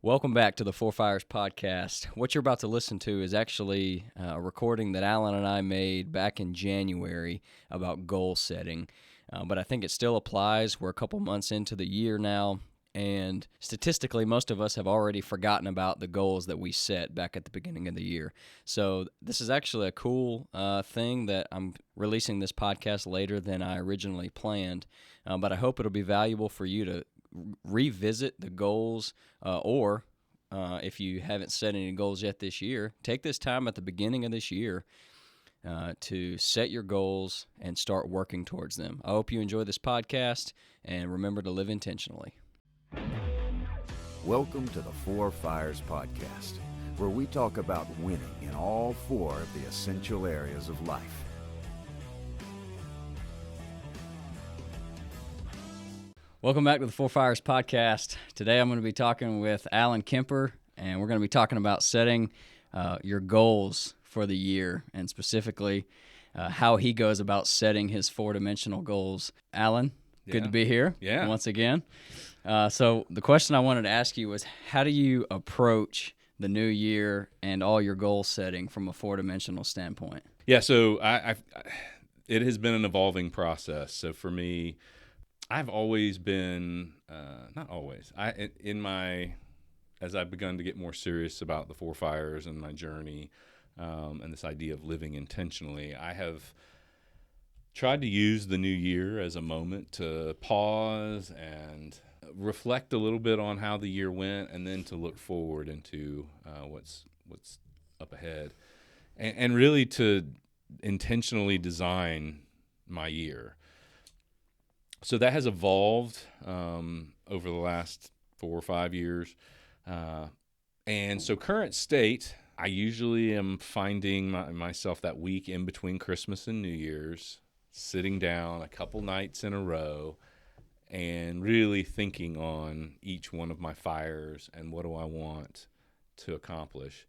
Welcome back to the Four Fires podcast. What you're about to listen to is actually a recording that Alan and I made back in January about goal setting, but I think it still applies. We're a couple months into the year now, and statistically, most of us have already forgotten about the goals that we set back at the beginning of the year. So this is actually a cool thing that I'm releasing this podcast later than I originally planned, but I hope it'll be valuable for you to revisit the goals, or if you haven't set any goals yet this year, take this time at the beginning of this year to set your goals and start working towards them. I hope you enjoy this podcast, and remember to live intentionally. Welcome to the Four Fires podcast, where we talk about winning in all four of the essential areas of life. Welcome back to the Four Fires podcast. Today I'm going to be talking with Alan Kemper, and we're going to be talking about setting your goals for the year, and specifically how he goes about setting his four-dimensional goals. Alan, good to be here once again. So the question I wanted to ask you was, how do you approach the new year and all your goal setting from a four-dimensional standpoint? Yeah, so it has been an evolving process. So for me, I've always been, not always, as I've begun to get more serious about the Four Fires and my journey and this idea of living intentionally, I have tried to use the new year as a moment to pause and reflect a little bit on how the year went, and then to look forward into what's up ahead, and really to intentionally design my year. So that has evolved over the last 4 or 5 years. And so current state, I usually am finding myself that week in between Christmas and New Year's, sitting down a couple nights in a row and really thinking on each one of my fires and what do I want to accomplish.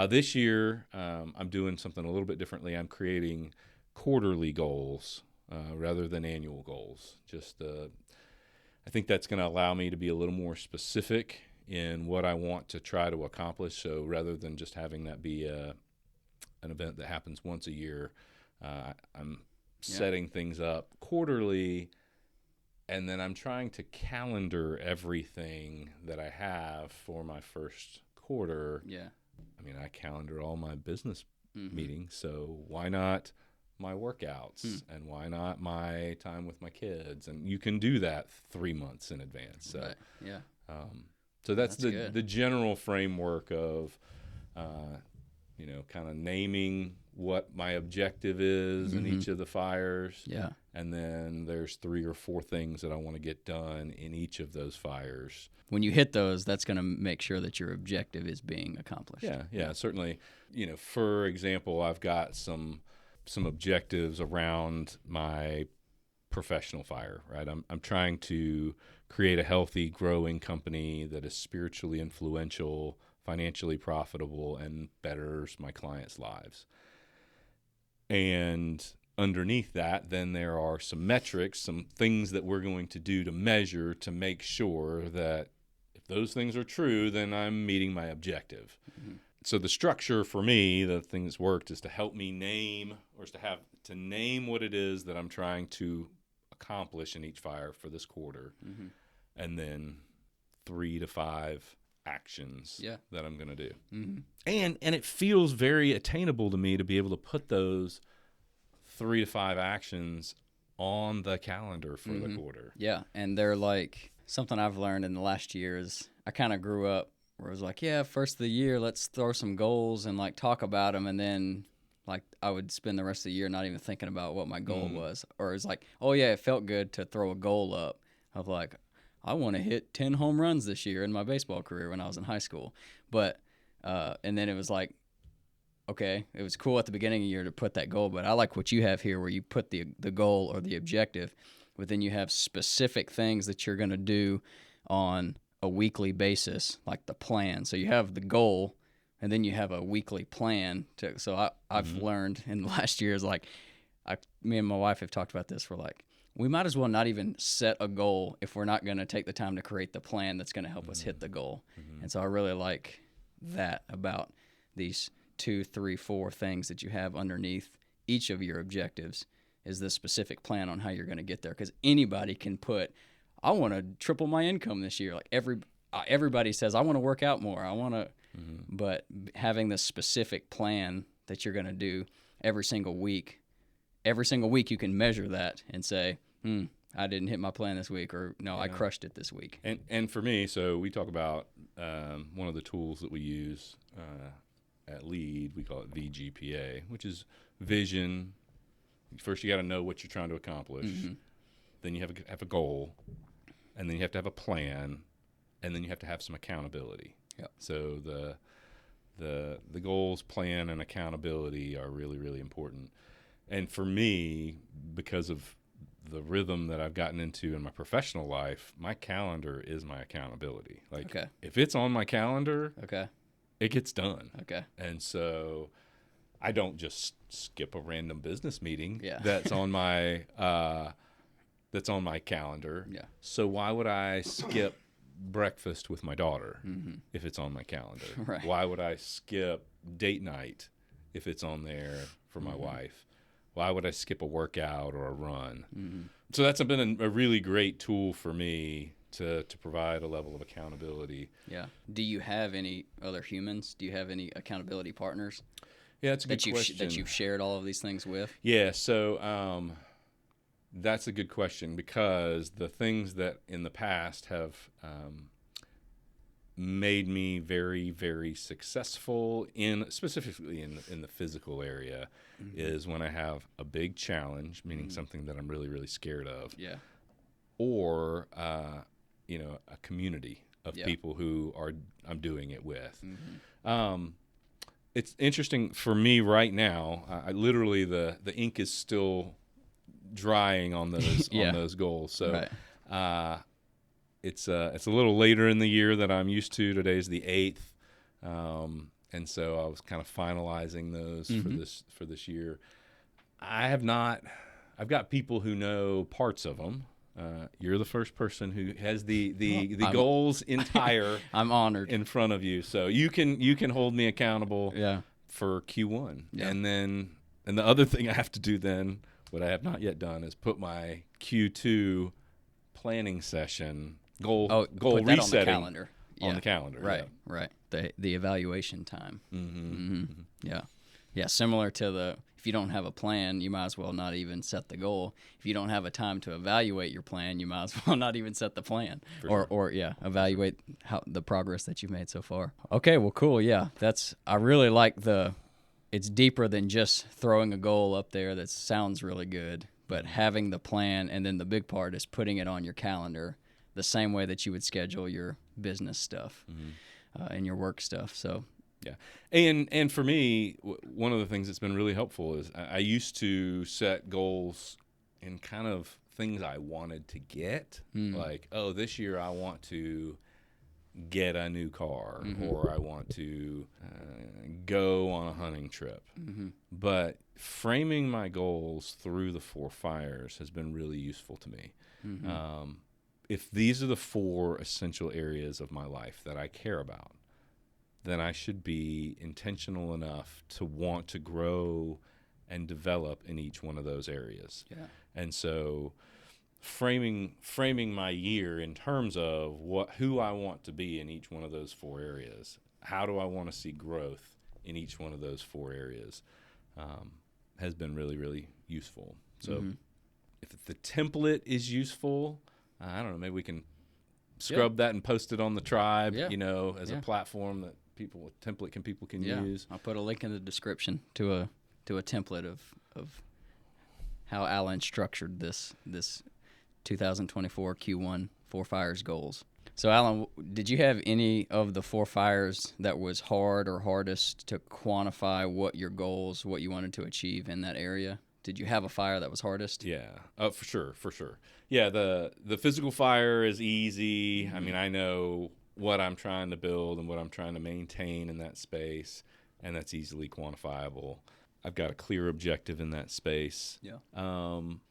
This year, I'm doing something a little bit differently. I'm creating quarterly goals rather than annual goals. I think that's going to allow me to be a little more specific in what I want to try to accomplish. So rather than just having that be an event that happens once a year, I'm setting things up quarterly, and then I'm trying to calendar everything that I have for my first quarter. Yeah. I mean, I calendar all my business meetings, so why not my workouts and why not my time with my kids? And you can do that 3 months in advance. So, right. Yeah. So that's the general framework of, kind of naming what my objective is in each of the fires. Yeah. And then there's 3 or 4 things that I want to get done in each of those fires. When you hit those, that's going to make sure that your objective is being accomplished. Yeah, certainly. For example, I've got some objectives around my professional fire, right? I'm trying to create a healthy, growing company that is spiritually influential, financially profitable, and betters my clients' lives. And underneath that, then there are some metrics, some things that we're going to do to measure to make sure that if those things are true, then I'm meeting my objective. Mm-hmm. So the structure for me, the thing that's worked, is to help me name, or is to name what it is that I'm trying to accomplish in each fire for this quarter, and then 3 to 5 actions that I'm going to do. Mm-hmm. And it feels very attainable to me to be able to put those 3 to 5 actions on the calendar for the quarter. Yeah, and they're like, something I've learned in the last year is I kind of grew up where it was like, first of the year, let's throw some goals and like talk about them, and then like I would spend the rest of the year not even thinking about what my goal was. Or it's like, oh yeah, it felt good to throw a goal up of like, I want to hit 10 home runs this year in my baseball career when I was in high school. But and then it was like, okay, it was cool at the beginning of the year to put that goal, but I like what you have here where you put the goal or the objective, but then you have specific things that you're going to do on a weekly basis, like the plan. So you have the goal, and then you have a weekly plan. I've learned in the last year is like, me and my wife have talked about this. We're like, we might as well not even set a goal if we're not going to take the time to create the plan that's going to help us hit the goal. And so I really like that about these 2, 3, 4 things that you have underneath each of your objectives is the specific plan on how you're going to get there. Because anybody can put, I want to triple my income this year. Like everybody says, I want to work out more. I want to, but having the specific plan that you're going to do every single week you can measure that and say, I didn't hit my plan this week, or no, I crushed it this week. And for me, so we talk about one of the tools that we use at LEAD, we call it VGPA, which is vision. First, you got to know what you're trying to accomplish. Then you have a goal, and then you have to have a plan, and then you have to have some accountability. Yep. So the goals, plan, and accountability are really, really important. And for me, because of the rhythm that I've gotten into in my professional life, my calendar is my accountability. Like, if it's on my calendar, it gets done. And so I don't just skip a random business meeting that's on my calendar. So why would I skip breakfast with my daughter if it's on my calendar? Why would I skip date night if it's on there for my wife? Why would I skip a workout or a run? So that's been a really great tool for me to provide a level of accountability. Do you have any other humans? Do you have any accountability partners? That's a good question. That you've shared all of these things with? So that's a good question, because the things that in the past have made me very, very successful specifically in the physical area is when I have a big challenge, meaning something that I'm really, really scared of. Or a community of people who I'm doing it with. It's interesting for me right now. I literally the ink is still drying on those on those goals. So it's a little later in the year than I'm used to. Today's the 8th, and so I was kind of finalizing those for this year. I've got people who know parts of them. You're the first person who has the goals entire. I'm honored in front of you, so you can hold me accountable. For Q1, and the other thing I have to do then, what I have not yet done, is put my Q2 planning session goal resetting on the calendar. Right. The evaluation time. Similar to if you don't have a plan, you might as well not even set the goal. If you don't have a time to evaluate your plan, you might as well not even set the plan, or evaluate the progress that you've made so far. Okay, well, cool. I really like it's deeper than just throwing a goal up there that sounds really good, but having the plan, and then the big part is putting it on your calendar the same way that you would schedule your business stuff and your work stuff. So. And for me, one of the things that's been really helpful is I used to set goals in kind of things I wanted to get, like, this year I want to get a new car, or I want to go on a hunting trip. But framing my goals through the 4 fires has been really useful to me. If these are the 4 essential areas of my life that I care about, then I should be intentional enough to want to grow and develop in each one of those areas. And so framing my year in terms of who I want to be in each one of those 4 areas, how do I want to see growth in each one of those 4 areas, has been really, really useful. So if the template is useful, I don't know, maybe we can scrub that and post it on the tribe, as a platform that people can use. I'll put a link in the description to a template of how Alan structured this 2024 Q1 4 Fires goals. So Alan, did you have any of the 4 fires that was hard or hardest to quantify what your goals, what you wanted to achieve in that area? Did you have a fire that was hardest? For sure. The physical fire is easy. I mean, I know what I'm trying to build and what I'm trying to maintain in that space, and that's easily quantifiable. I've got a clear objective in that space. Yeah.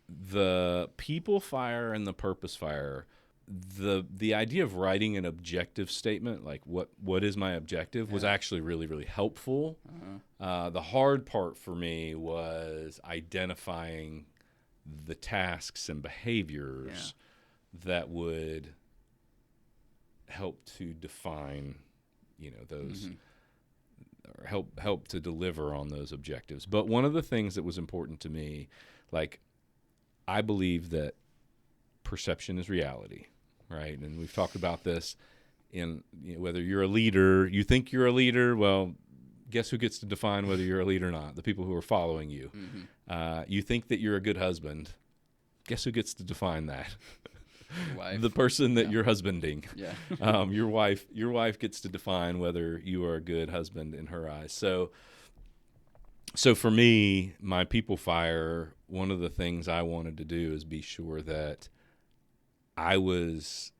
The people fire and the purpose fire, the idea of writing an objective statement, like what is my objective, was actually really, really helpful. The hard part for me was identifying the tasks and behaviors that would help to define, those, or help to deliver on those objectives. But one of the things that was important to me, like, I believe that perception is reality, right? And we've talked about this in whether you're a leader, you think you're a leader, well, guess who gets to define whether you're a leader or not? The people who are following you. You think that you're a good husband, guess who gets to define that? Your wife. The person that you're husbanding. Yeah. Your wife gets to define whether you are a good husband in her eyes. So for me, my people fire, one of the things I wanted to do is be sure that I was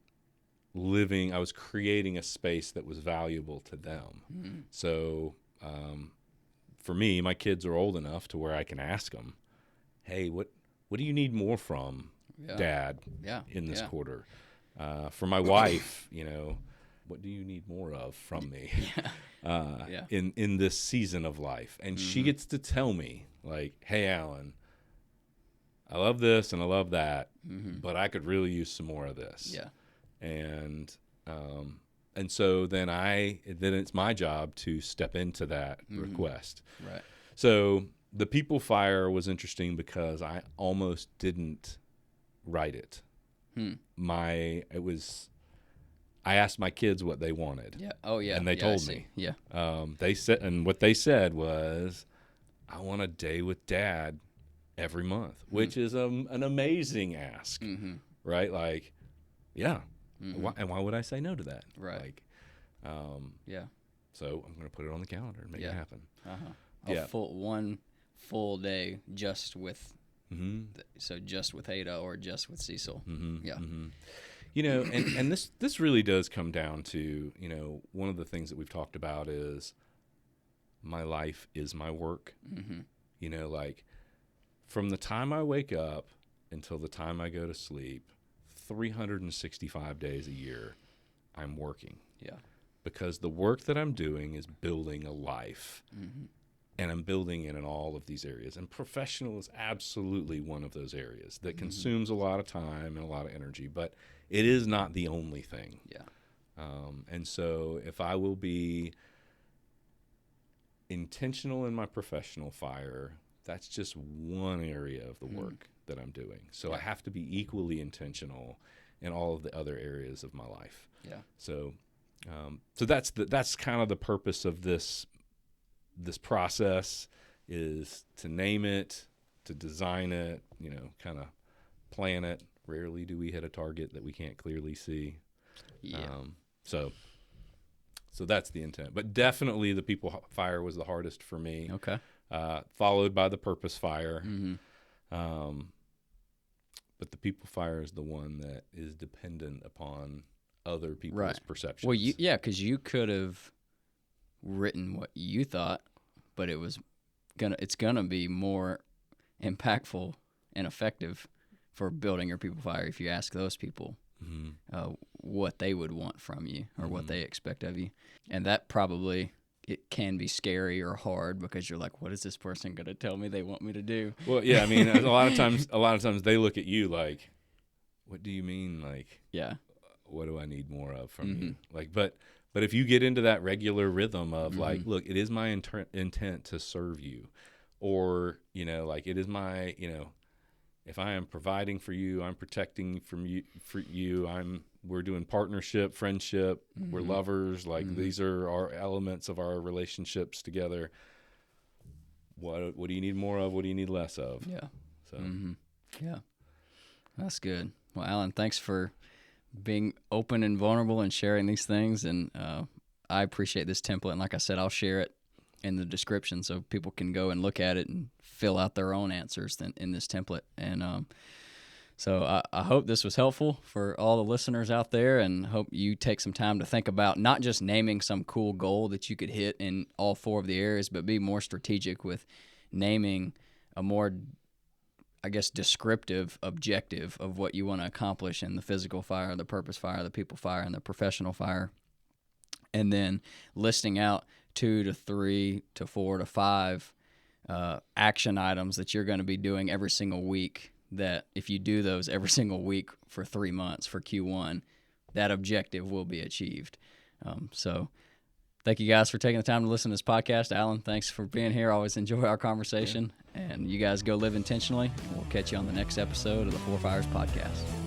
creating a space that was valuable to them. So for me, my kids are old enough to where I can ask them, hey, what do you need more from Dad in this quarter? For my wife, what do you need more of from me in this season of life? And she gets to tell me, like, hey, Alan, I love this and I love that, but I could really use some more of this. Yeah. And so then it's my job to step into that request. Right. So the people fire was interesting because I almost didn't write it. I asked my kids what they wanted. Yeah. Oh, yeah. And they told me. Yeah. What they said was, I want a day with Dad every month, which is an amazing ask, right? Like, yeah. And why would I say no to that? Right. Like, yeah. So I'm going to put it on the calendar and make it happen. One full day just with, just with Ada or just with Cecil. Yeah. And this really does come down to, one of the things that we've talked about is my life is my work. Like, from the time I wake up until the time I go to sleep, 365 days a year, I'm working. Yeah. Because the work that I'm doing is building a life. And I'm building it in all of these areas. And professional is absolutely one of those areas that consumes a lot of time and a lot of energy, but it is not the only thing. Yeah. And so if I will be intentional in my professional fire, that's just one area of the work that I'm doing. So I have to be equally intentional in all of the other areas of my life. Yeah. So that's kind of the purpose of this process, is to name it, to design it, kind of plan it. Rarely do we hit a target that we can't clearly see. Yeah. So that's the intent. But definitely the people fire was the hardest for me. Okay. Followed by the purpose fire. But the people fire is the one that is dependent upon other people's perceptions. Well, because you could have written what you thought, but it's gonna be more impactful and effective for building your people fire if you ask those people what they would want from you or what they expect of you. And that probably, it can be scary or hard because you're like, what is this person going to tell me they want me to do? Well, yeah, I mean, a lot of times they look at you like, what do you mean? Like, yeah, what do I need more of from you? Like, but if you get into that regular rhythm of like, look, it is my intent to serve you, or, like, it is my, if I am providing for you, I'm protecting for you, we're doing partnership, friendship, we're lovers, like these are our elements of our relationships together. What do you need more of? What do you need less of? Yeah. So Yeah. That's good. Well, Alan, thanks for being open and vulnerable and sharing these things. And I appreciate this template. And like I said, I'll share it in the description so people can go and look at it and fill out their own answers in this template. And so I hope this was helpful for all the listeners out there, and hope you take some time to think about not just naming some cool goal that you could hit in all four of the areas, but be more strategic with naming a more, I guess, descriptive objective of what you want to accomplish in the physical fire, the purpose fire, the people fire, and the professional fire. And then listing out 2 to 3 to 4 to 5 action items that you're going to be doing every single week, that if you do those every single week for 3 months for Q1, that objective will be achieved. So thank you guys for taking the time to listen to this podcast. Alan, thanks for being here. I always enjoy our conversation. And you guys go live intentionally. We'll catch you on the next episode of the Four Fires Podcast.